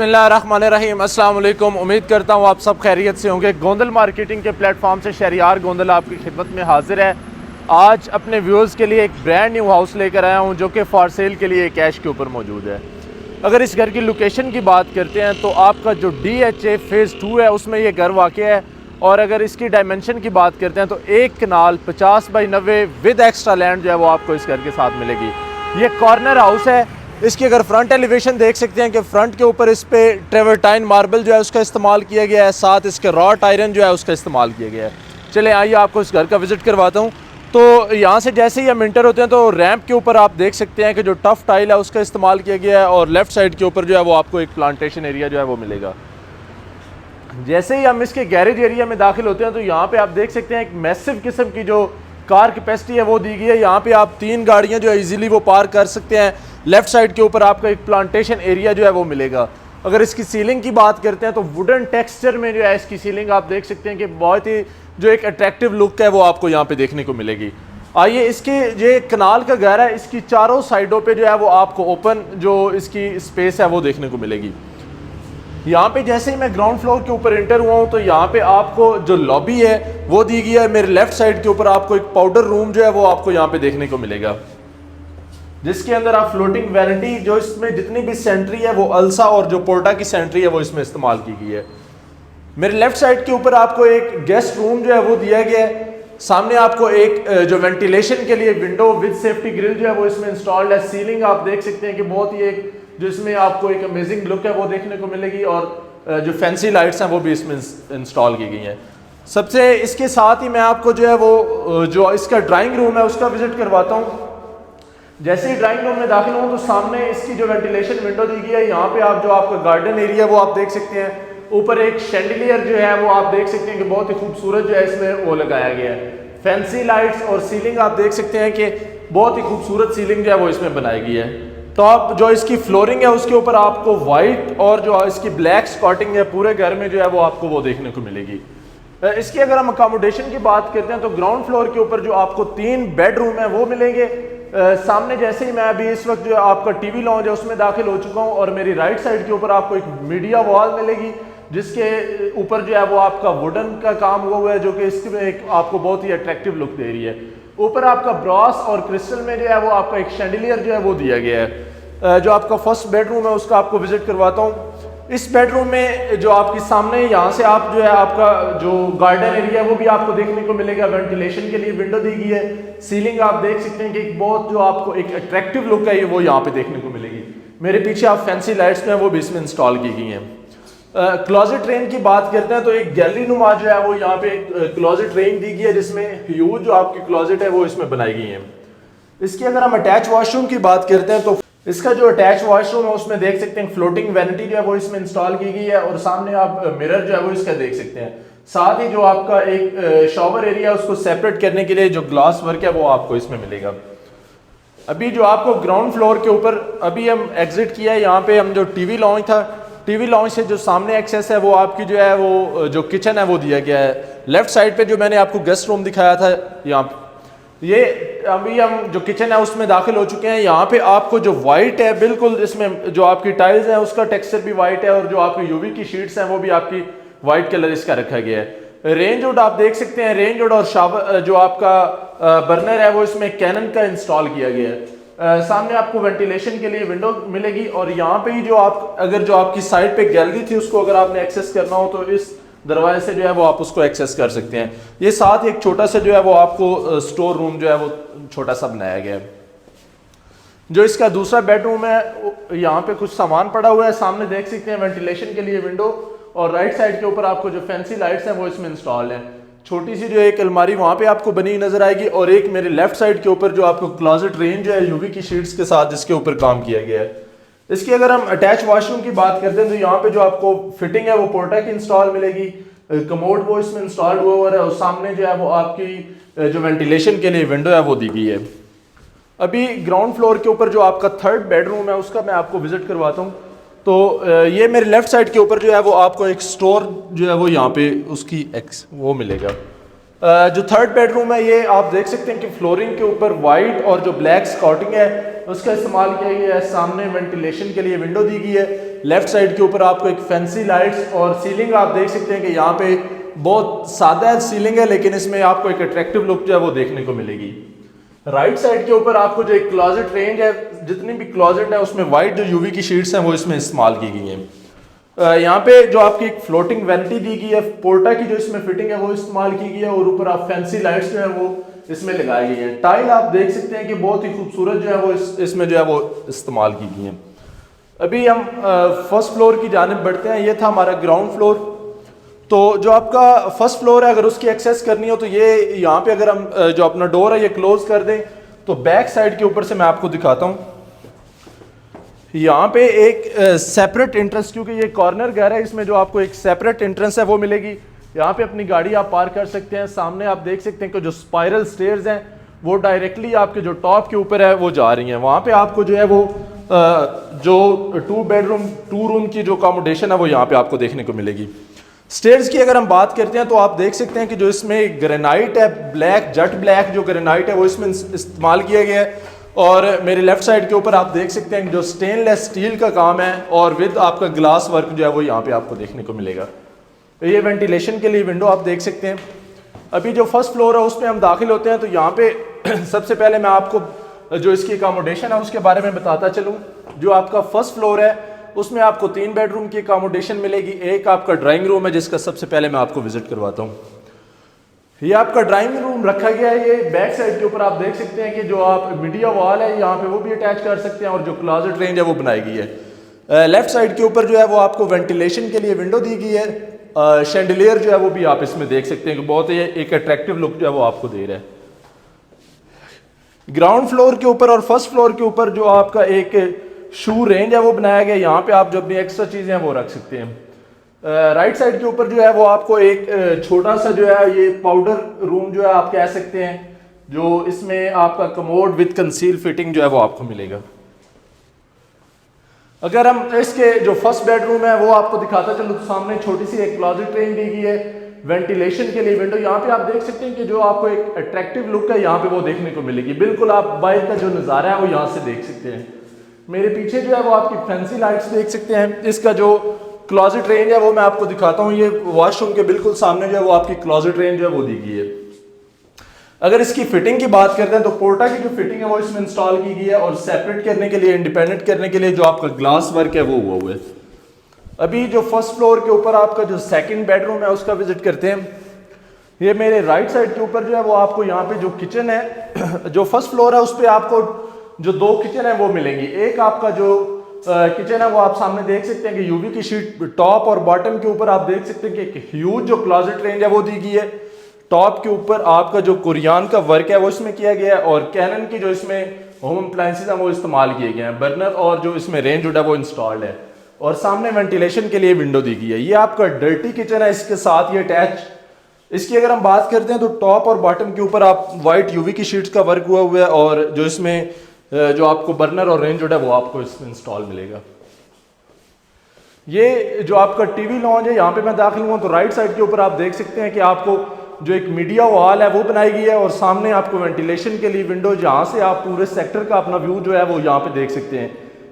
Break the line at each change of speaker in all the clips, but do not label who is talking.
बिस्मिल्लाहिर्रहमानिर्रहीम। अस्सलाम वालेकुम। उम्मीद करता हूँ आप सब खैरियत से होंगे। गोंदल मार्केटिंग के प्लेटफॉर्म से शहरियार गोंदल आपकी खिदमत में हाजिर है। आज अपने व्यूअर्स के लिए एक ब्रांड न्यू हाउस लेकर आया हूँ जो कि फॉर सेल के लिए कैश के ऊपर मौजूद है। अगर इस घर की लोकेशन की बात करते हैं तो आपका जो DHA फेज़ 2 है उसमें ये घर वाक़ है। और अगर इसकी डायमेंशन की बात करते हैं तो एक कनाल 50 बाई 90 विद एक्स्ट्रा लैंड जो है वो आपको इस घर के साथ मिलेगी। ये कॉर्नर हाउस है। इसकी अगर फ्रंट एलिवेशन देख सकते हैं कि फ्रंट के ऊपर इस पे ट्रेवर्टाइन मार्बल जो है उसका इस्तेमाल किया गया है, साथ इसके रॉट आयरन जो है उसका इस्तेमाल किया गया है। चले आइए आपको इस घर का विजिट करवाता हूँ। तो यहाँ से जैसे ही हम इंटर होते हैं तो रैंप के ऊपर आप देख सकते हैं कि जो टफ टाइल है उसका इस्तेमाल किया गया है और लेफ्ट साइड के ऊपर जो है वो आपको एक प्लांटेशन एरिया जो है वो मिलेगा। जैसे ही हम इसके गैरेज एरिया में दाखिल होते हैं तो यहाँ पे आप देख सकते हैं एक मैसिव किस्म की जो कार कैपेसिटी है वो दी गई है। यहाँ पे आप 3 गाड़ियाँ जो है इजीली वो पार्क कर सकते हैं। लेफ्ट साइड के ऊपर आपका एक प्लांटेशन एरिया जो है वो मिलेगा। अगर इसकी सीलिंग की बात करते हैं तो वुडन टेक्सचर में जो है इसकी सीलिंग आप देख सकते हैं कि बहुत ही जो एक अट्रैक्टिव लुक है वो आपको यहाँ पे देखने को मिलेगी। आइए इसके ये कनाल का घर है, इसकी चारों साइडों पे जो है वो आपको ओपन जो इसकी स्पेस है वो देखने को मिलेगी। यहाँ पे जैसे ही मैं ग्राउंड फ्लोर के ऊपर एंटर हुआ हूँ तो यहाँ पे आपको जो लॉबी है वो दी गई है। मेरे लेफ्ट साइड के ऊपर आपको एक पाउडर रूम जो है वो आपको यहाँ पे देखने को मिलेगा, जिसके अंदर आप फ्लोटिंग वैनिटी जो इसमें जितनी भी सेंट्री है वो अल्सा और जो पोर्टा की सेंट्री है वो इसमें इस्तेमाल की गई है। मेरे लेफ्ट साइड के ऊपर आपको एक गेस्ट रूम जो है वो दिया गया है। सामने आपको एक जो वेंटिलेशन के लिए विंडो विद सेफ्टी ग्रिल जो है वो इसमें इंस्टॉल्ड है। सीलिंग आप देख सकते हैं कि बहुत ही एक जो इसमें आपको एक अमेजिंग लुक है वो देखने को मिलेगी और जो फैंसी लाइट्स हैं वो भी इसमें इंस्टॉल की गई हैं। सबसे इसके साथ ही मैं आपको जो है वो जो इसका ड्राइंग रूम है उसका विजिट करवाता हूँ। जैसे ही ड्राइंग रूम में दाखिल हूँ तो सामने इसकी जो वेंटिलेशन विंडो दी गई है, यहाँ पे आप जो आपका गार्डन एरिया वो आप देख सकते हैं। ऊपर एक शैंडिलियर जो है वो आप देख सकते हैं कि बहुत ही खूबसूरत जो है इसमें वो लगाया गया है। फैंसी लाइट्स और सीलिंग आप देख सकते हैं कि बहुत ही खूबसूरत सीलिंग जो है वो इसमें बनाई गई है। टॉप जो इसकी फ्लोरिंग है उसके ऊपर आपको वाइट और जो इसकी ब्लैक स्कॉटिंग है पूरे घर में जो है वो आपको वो देखने को मिलेगी। इसकी अगर हम अकोमोडेशन की बात करते हैं तो ग्राउंड फ्लोर के ऊपर जो आपको 3 बेडरूम है वो मिलेंगे। सामने जैसे ही मैं अभी इस वक्त जो आपका टीवी लॉन्ज है उसमें दाखिल हो चुका हूँ और मेरी राइट साइड के ऊपर आपको एक मीडिया वॉल मिलेगी जिसके ऊपर जो है वो आपका वुडन का काम हुआ है जो कि इसमें एक आपको बहुत ही अट्रैक्टिव लुक दे रही है। ऊपर आपका ब्रॉस और क्रिस्टल में जो है वो आपका एक शैंडिलियर जो है वो दिया गया है। जो आपका फर्स्ट बेडरूम है उसका आपको विजिट करवाता हूँ। इस बेडरूम में जो आपके सामने यहाँ से आप जो है आपका जो गार्डन एरिया है वो भी आपको देखने को मिलेगा। वेंटिलेशन के लिए विंडो दी गई है। सीलिंग आप देख सकते हैं कि एक बहुत जो आपको एक अट्रैक्टिव लुक है वो यहाँ पे देखने को मिलेगी। मेरे पीछे आप फैंसी लाइट्स में वो भी इसमें इंस्टॉल की गई हैं। क्लोजेट ट्रेन की बात करते हैं तो एक गैलरी नुमा जो है वो यहाँ पे क्लोजेट ट्रेन दी गई है जिसमें ह्यूज जो आपकी क्लोजेट है वो इसमें बनाई गई है। इसकी अगर हम अटैच वॉशरूम की बात करते हैं तो इसका जो अटैच वॉशरूम है उसमें देख सकते हैं फ्लोटिंग वैनिटी जो है वो इसमें इंस्टॉल की गई है और सामने आप मिरर जो है वो इसका देख सकते हैं। साथ ही जो आपका एक शॉवर एरिया है उसको सेपरेट करने के लिए जो ग्लास वर्क है वो आपको इसमें मिलेगा। अभी जो आपको ग्राउंड फ्लोर के ऊपर अभी हम एग्जिट किया है, यहाँ पे हम जो टीवी लॉन्च था, टीवी लॉन्च से जो सामने एक्सेस है वो आपकी जो है वो जो किचन है वो दिया गया है। लेफ्ट साइड पे जो मैंने आपको गेस्ट रूम दिखाया था यहाँ पे ये अभी हम जो किचन है उसमें दाखिल हो चुके हैं। यहाँ पे आपको जो वाइट है बिल्कुल इसमें जो आपकी टाइल्स है उसका टेक्सचर भी वाइट है और जो आपकी यूवी की शीट्स हैं वो भी आपकी वाइट कलर इसका रखा गया है। रेंज वुड आप देख सकते हैं, रेंज वुड और शावर जो आपका बर्नर है वो इसमें कैनन का इंस्टॉल किया गया है। सामने आपको वेंटिलेशन के लिए विंडो मिलेगी और यहाँ पे ही जो आप अगर जो आपकी साइड पे गैलरी थी उसको अगर आपने एक्सेस करना हो तो इस दरवाजे से जो है वो आप उसको एक्सेस कर सकते हैं। ये साथ एक छोटा सा जो है वो आपको स्टोर रूम जो है वो छोटा सा बनाया गया है। जो इसका दूसरा बेडरूम है यहाँ पे कुछ सामान पड़ा हुआ है, सामने देख सकते हैं वेंटिलेशन के लिए विंडो और राइट साइड के ऊपर आपको जो फैंसी लाइट्स हैं वो इसमें इंस्टॉल है। छोटी सी जो एक अलमारी वहाँ पे आपको बनी नजर आएगी और एक मेरे लेफ्ट साइड के ऊपर जो आपको क्लोजेट रेंज है यूवी की शीट्स के साथ जिसके ऊपर काम किया गया है। इसकी अगर हम अटैच वॉशरूम की बात करते हैं तो यहाँ पे जो आपको फिटिंग है वो पोर्टा की इंस्टॉल मिलेगी। कमोड वो इसमें इंस्टॉल्ड हुआ है और सामने जो है वो आपकी जो वेंटिलेशन के लिए विंडो है वो दी गई है। अभी ग्राउंड फ्लोर के ऊपर जो आपका थर्ड बेडरूम है उसका मैं आपको विजिट करवाता हूँ। तो ये मेरे लेफ्ट साइड के ऊपर जो है वो आपको एक स्टोर जो है वो यहाँ पे उसकी वो मिलेगा। जो थर्ड बेडरूम है ये आप देख सकते हैं कि फ्लोरिंग के ऊपर वाइट और जो ब्लैक स्कॉटिंग है उसका इस्तेमाल किया गया है। सामने वेंटिलेशन के लिए विंडो दी गई है। लेफ्ट साइड के ऊपर आपको एक फैंसी लाइट्स और सीलिंग आप देख सकते हैं कि यहाँ पे बहुत सादा सीलिंग है, लेकिन इसमें आपको एक अट्रैक्टिव लुक जो है वो देखने को मिलेगी। राइट साइड के ऊपर आपको जो एक क्लोजेट रेंज है, जितनी भी क्लोजेट है उसमें वाइट जो यूवी की शीट्स हैं वो इसमें इस्तेमाल की गई हैं। यहाँ पे जो आपकी एक फ्लोटिंग वैनिटी दी गई है, पोर्टा की जो इसमें फिटिंग है वो इस्तेमाल की गई है, और ऊपर आप फैंसी लाइट्स जो है वो इसमें लगाई गई है। टाइल आप देख सकते हैं कि बहुत ही खूबसूरत जो है वो इसमें जो है वो इस्तेमाल की गई है। अभी हम फर्स्ट फ्लोर की जानिब बढ़ते हैं। ये था हमारा ग्राउंड फ्लोर। तो जो आपका फर्स्ट फ्लोर है, अगर उसकी एक्सेस करनी हो तो ये यहाँ पे अगर हम जो अपना डोर है ये क्लोज कर दें तो बैक साइड के ऊपर से मैं आपको दिखाता हूँ। यहाँ पे एक सेपरेट एंट्रेंस, क्योंकि ये कॉर्नर घर है, इसमें जो आपको एक सेपरेट एंट्रेंस है वो मिलेगी। यहाँ पे अपनी गाड़ी आप पार्क कर सकते हैं। सामने आप देख सकते हैं कि जो स्पाइरल स्टेयर्स हैं वो डायरेक्टली आपके जो टॉप के ऊपर है वो जा रही हैं। वहाँ पे आपको जो है वो जो 2 रूम की जो अकोमोडेशन है वो यहाँ पे आपको देखने को मिलेगी। स्टेयर्स की अगर हम बात करते हैं तो आप देख सकते हैं कि जो इसमें ग्रेनाइट है, ब्लैक जेट ब्लैक जो ग्रेनाइट है वो इसमें इस्तेमाल किया गया है। और मेरे लेफ्ट साइड के ऊपर आप देख सकते हैं कि जो स्टेनलेस स्टील का काम है और विद आपका ग्लास वर्क जो है वो यहाँ पे आपको देखने को मिलेगा। तो ये वेंटिलेशन के लिए विंडो आप देख सकते हैं। अभी जो फर्स्ट फ्लोर है उस पर हम दाखिल होते हैं तो यहाँ पे सबसे पहले मैं आपको जो इसकी अकोमोडेशन है उसके बारे में बताता चलूँ। जो आपका फर्स्ट फ्लोर है उसमें आपको 3 बेडरूम की अकोमोडेशन मिलेगी। एक आपका ड्राइंग रूम है जिसका सबसे पहले मैं आपको विजिट करवाता हूँ। ये आपका ड्राइंग रूम रखा गया है। ये बैक साइड के ऊपर आप देख सकते हैं कि जो आप मीडिया वॉल है यहाँ पे वो भी अटैच कर सकते हैं, और जो क्लोजेट रेंज है वो बनाई गई है। लेफ्ट साइड के ऊपर जो है वो आपको वेंटिलेशन के लिए विंडो दी गई है। शैंडिलियर जो है वो भी आप इसमें देख सकते हैं कि बहुत ही एक अट्रैक्टिव लुक जो है वो आपको दे रहा है। ग्राउंड फ्लोर के ऊपर और फर्स्ट फ्लोर के ऊपर जो आपका एक शू रेंज है वो बनाया गया। यहाँ पे आप जो अपनी एक्स्ट्रा चीजें हैं वो रख सकते हैं। राइट साइड के ऊपर जो है वो आपको एक छोटा सा जो है ये पाउडर रूम जो है आप कह सकते हैं, जो इसमें आपका कमोड विद कंसील फिटिंग जो है वो आपको मिलेगा। अगर हम इसके जो फर्स्ट बेडरूम है वो आपको दिखाता चलो तो सामने छोटी सी एक क्लोजेट रेंज दी गई है। वेंटिलेशन के लिए विंडो यहाँ पे आप देख सकते हैं कि जो आपको एक अट्रैक्टिव लुक है यहाँ पे वो देखने को मिलेगी। बिल्कुल आप बाहर का जो नज़ारा है वो यहाँ से देख सकते हैं। मेरे पीछे जो है वो आपकी फैंसी लाइट्स देख सकते हैं। इसका जो क्लोजेट रेंज है वो मैं आपको दिखाता हूँ। ये वॉशरूम के बिल्कुल सामने जो है वो आपकी क्लोजेट रेंज जो है वो दी गई है। अगर इसकी फिटिंग की बात करते हैं तो पोर्टा की जो फिटिंग है वो इसमें इंस्टॉल की गई है, और सेपरेट करने के लिए, इंडिपेंडेंट करने के लिए जो आपका ग्लास वर्क है वो हुआ है। अभी जो फर्स्ट फ्लोर के ऊपर आपका जो सेकंड बेडरूम है उसका विजिट करते हैं। ये मेरे राइट साइड के ऊपर जो है वो आपको यहाँ पे जो किचन है, जो फर्स्ट फ्लोर है उस पर आपको जो 2 किचन है वो मिलेंगी। एक आपका जो किचन है वो आप सामने देख सकते हैं कि यूवी की शीट टॉप और बॉटम के ऊपर आप देख सकते हैं कि एक ह्यूज जो क्लोजेट रेंज है वो दी गई है। टॉप के ऊपर आपका जो कुरियान का वर्क है वो इसमें किया गया है, और कैनन की जो इसमें होम अप्लायंसेस है वो इस्तेमाल किए गए हैं। बर्नर और जो इसमें रेंज है वो इंस्टॉल्ड है, और सामने वेंटिलेशन के लिए विंडो दी गई है। ये आपका डर्टी किचन है, इसके साथ ये अटैच। इसकी अगर हम बात करते हैं तो टॉप और बॉटम के ऊपर आप वाइट यूवी की शीट्स का वर्क हुआ है, और जो इसमें जो आपको बर्नर और रेंज है वो आपको इसमें इंस्टॉल मिलेगा। ये जो आपका टीवी लॉन्ज है यहाँ पे मैं दाखिल हुआ तो राइट साइड के ऊपर आप देख सकते हैं कि आपको जो एक मीडिया वॉल है वो बनाई गई है, और सामने आपको वेंटिलेशन के लिए विंडो, जहाँ से आप पूरे सेक्टर का अपना व्यू जो है वो यहाँ पे देख सकते हैं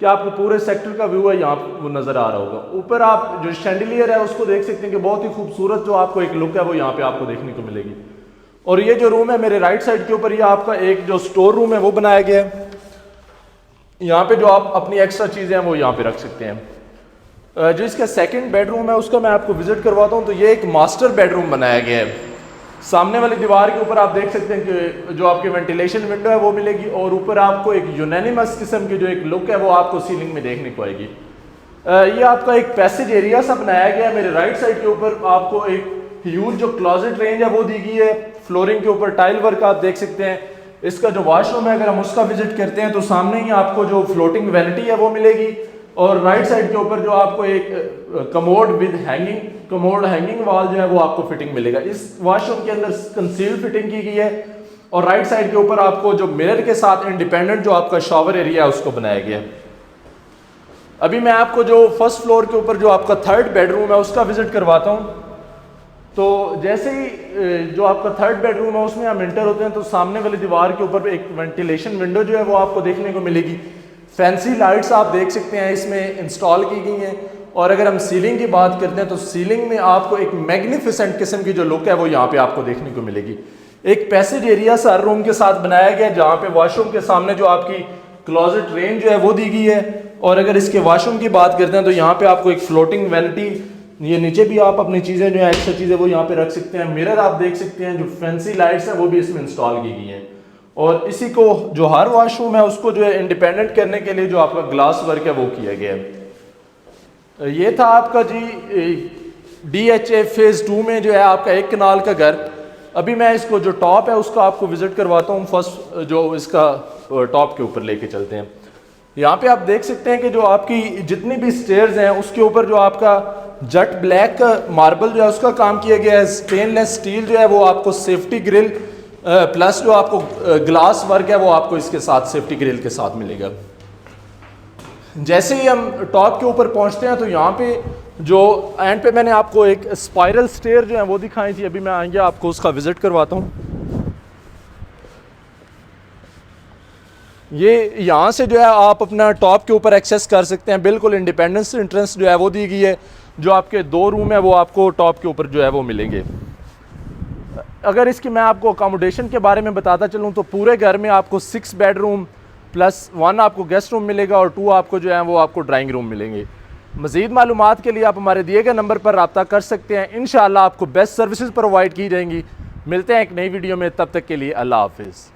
कि आपको पूरे सेक्टर का व्यू है यहाँ वो नजर आ रहा होगा। ऊपर आप जो शैंडिलियर है उसको देख सकते हैं कि बहुत ही खूबसूरत जो आपको एक लुक है वो यहाँ पे आपको देखने को मिलेगी। और ये जो रूम है मेरे राइट साइड के ऊपर, ये आपका एक जो स्टोर रूम है वो बनाया गया है। यहाँ पे जो आप अपनी एक्स्ट्रा चीजें हैं वो यहाँ पे रख सकते हैं। जो इसका सेकंड बेडरूम है उसका मैं आपको विजिट करवाता हूँ। तो ये एक मास्टर बेडरूम बनाया गया है। सामने वाली दीवार के ऊपर आप देख सकते हैं कि जो आपकी वेंटिलेशन विंडो है वो मिलेगी, और ऊपर आपको एक यूनानिमस किस्म की जो एक लुक है वो आपको सीलिंग में देखने को आएगी। ये आपका एक पैसेज एरिया सा बनाया गया है। मेरे राइट साइड के ऊपर आपको एक ह्यूज जो क्लोजेट रेंज है वो दी गई है। फ्लोरिंग के ऊपर टाइल वर्क आप देख सकते हैं। इसका जो वॉशरूम है अगर हम उसका विजिट करते हैं तो सामने ही आपको जो फ्लोटिंग वैनिटी है वो मिलेगी, और राइट साइड के ऊपर जो आपको एक कमोड विद हैंगिंग वॉल जो है वो आपको फिटिंग मिलेगा। इस वॉशरूम के अंदर कंसील्ड फिटिंग की गई है, और राइट साइड के ऊपर आपको जो मिरर के साथ इंडिपेंडेंट जो आपका शॉवर एरिया है उसको बनाया गया है। अभी मैं आपको जो फर्स्ट फ्लोर के ऊपर जो आपका थर्ड बेडरूम है उसका विजिट करवाता हूँ। तो जैसे ही जो आपका थर्ड बेडरूम है उसमें हम एंटर होते हैं तो सामने वाली दीवार के ऊपर एक वेंटिलेशन विंडो जो है वो आपको देखने को मिलेगी। फैंसी लाइट्स आप देख सकते हैं इसमें इंस्टॉल की गई हैं। और अगर हम सीलिंग की बात करते हैं तो सीलिंग में आपको एक मैग्निफिसेंट किस्म की जो लुक है वो यहाँ पे आपको देखने को मिलेगी। एक पैसेज एरिया हर रूम के साथ बनाया गया है, जहाँ पे वॉशरूम के सामने जो आपकी क्लोजेट रेंज जो है वो दी गई है। और अगर इसके वॉशरूम की बात करते हैं तो यहाँ पे आपको एक फ्लोटिंग वैनिटी, ये नीचे भी आप अपनी चीज़ें जो है एक्स्ट्रा चीज़ें वो यहाँ पे रख सकते हैं। मिरर आप देख सकते हैं, जो फैंसी लाइट्स हैं वो भी इसमें इंस्टॉल की गई हैं। और इसी को जो हर वॉशरूम है उसको जो है इंडिपेंडेंट करने के लिए जो आपका ग्लास वर्क है वो किया गया है। ये था आपका जी DHA फेज़ 2 में जो है आपका 1 कनाल का घर। अभी मैं इसको जो टॉप है उसका आपको विजिट करवाता हूँ। फर्स्ट जो इसका टॉप के ऊपर लेके चलते हैं। यहाँ पे आप देख सकते हैं कि जो आपकी जितनी भी स्टेयर्स हैं उसके ऊपर जो आपका जेट ब्लैक मार्बल जो है उसका काम किया गया है। स्टेनलेस स्टील जो है वो आपको सेफ्टी ग्रिल प्लस जो आपको ग्लास वर्क है वो आपको इसके साथ सेफ्टी ग्रिल के साथ मिलेगा। जैसे ही हम टॉप के ऊपर पहुंचते हैं तो यहाँ पे जो एंड पे मैंने आपको एक स्पाइरल स्टेयर जो है वो दिखाई थी, अभी मैं आएंगे आपको उसका विजिट करवाता हूँ। ये यहाँ से जो है आप अपना टॉप के ऊपर एक्सेस कर सकते हैं। बिल्कुल इंडिपेंडेंस एंट्रेंस जो है वो दी गई है। जो आपके 2 रूम है वो आपको टॉप के ऊपर जो है वो मिलेंगे। अगर इसकी मैं आपको अकोमोडेशन के बारे में बताता चलूँ तो पूरे घर में आपको 6 बेडरूम प्लस 1 आपको गेस्ट रूम मिलेगा और 2 आपको जो है वो आपको ड्राइंग रूम मिलेंगे। मज़ीद मालूमात के लिए आप हमारे दिए गए नंबर पर रब्ता कर सकते हैं। इंशाअल्लाह आपको बेस्ट सर्विसेज प्रोवाइड की जाएंगी। मिलते हैं एक नई वीडियो में, तब तक के लिए अल्लाह हाफिज़।